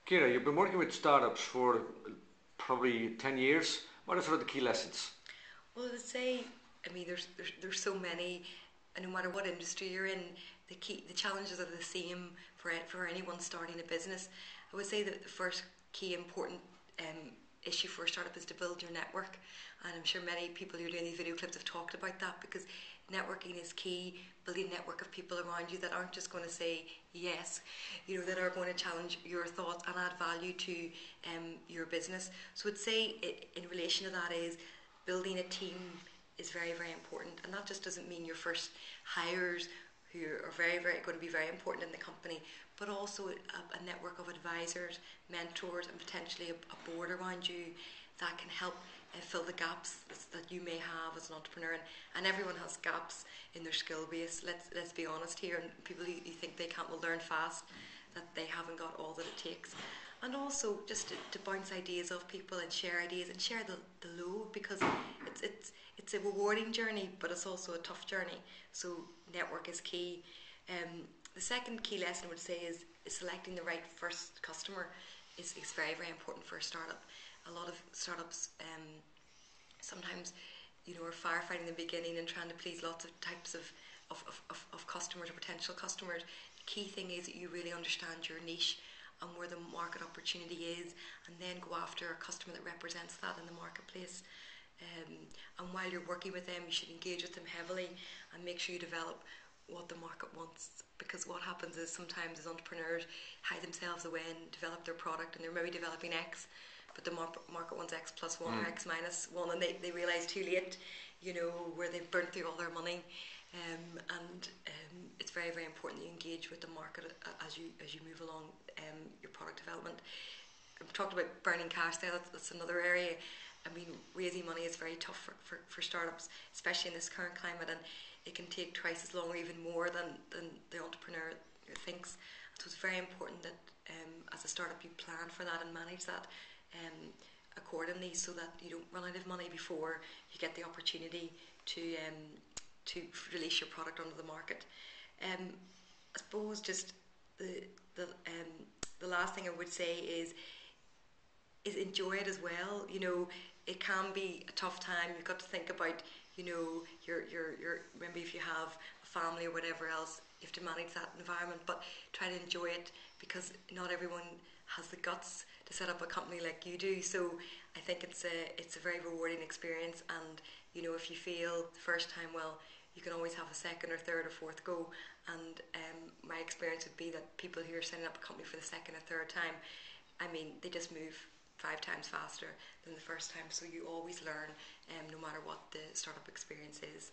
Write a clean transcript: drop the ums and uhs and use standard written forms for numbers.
Ciara, you've been working with startups for probably 10 years. What are sort of the key lessons? Well, I would say, there's so many, and no matter what industry you're in, the challenges are the same for anyone starting a business. I would say that the first key important issue for a startup is to build your network, and I'm sure many people who are doing these video clips have talked about that because networking is key. Building a network of people around you that aren't just going to say yes, that are going to challenge your thoughts and add value to your business. So I'd say in relation to that is building a team is very, very important, and that just doesn't mean your first hires who are very, very going to be very important in the company, but also a network of advisors, mentors, and potentially a board around you that can help fill the gaps that you may have as an entrepreneur. And everyone has gaps in their skill base. Let's be honest here. And people who think they can't will learn fast, that they haven't got all that it takes. And also just to bounce ideas off people and share ideas and share the load, because it's a rewarding journey, but it's also a tough journey. So network is key. The second key lesson I would say is selecting the right first customer is very, very important for a startup. A lot of startups sometimes are firefighting in the beginning and trying to please lots of types of customers or potential customers. The key thing is that you really understand your niche and where the market opportunity is, and then go after a customer that represents that in the marketplace. And while you're working with them, you should engage with them heavily and make sure you develop what the market wants, because what happens is sometimes as entrepreneurs hide themselves away and develop their product, and they're maybe developing X, but the market wants X plus one or X minus one, and they realise too late, where they've burnt through all their money. And it's very, very important that you engage with the market as you move along your product development. I've talked about burning cash there. That's another area. Raising money is very tough for startups, especially in this current climate, and it can take twice as long or even more than the entrepreneur thinks. So it's very important that as a startup you plan for that and manage that accordingly, so that you don't run out of money before you get the opportunity to release your product onto the market. I suppose just the last thing I would say is enjoy it as well. It can be a tough time. You've got to think about, your maybe if you have a family or whatever else, you have to manage that environment, but try to enjoy it, because not everyone has the guts to set up a company like you do. So I think it's a very rewarding experience, and if you fail the first time, well, you can always have a second or third or fourth go. And my experience would be that people who are setting up a company for the second or third time, they just move 5 times faster than the first time. So you always learn, no matter what the startup experience is.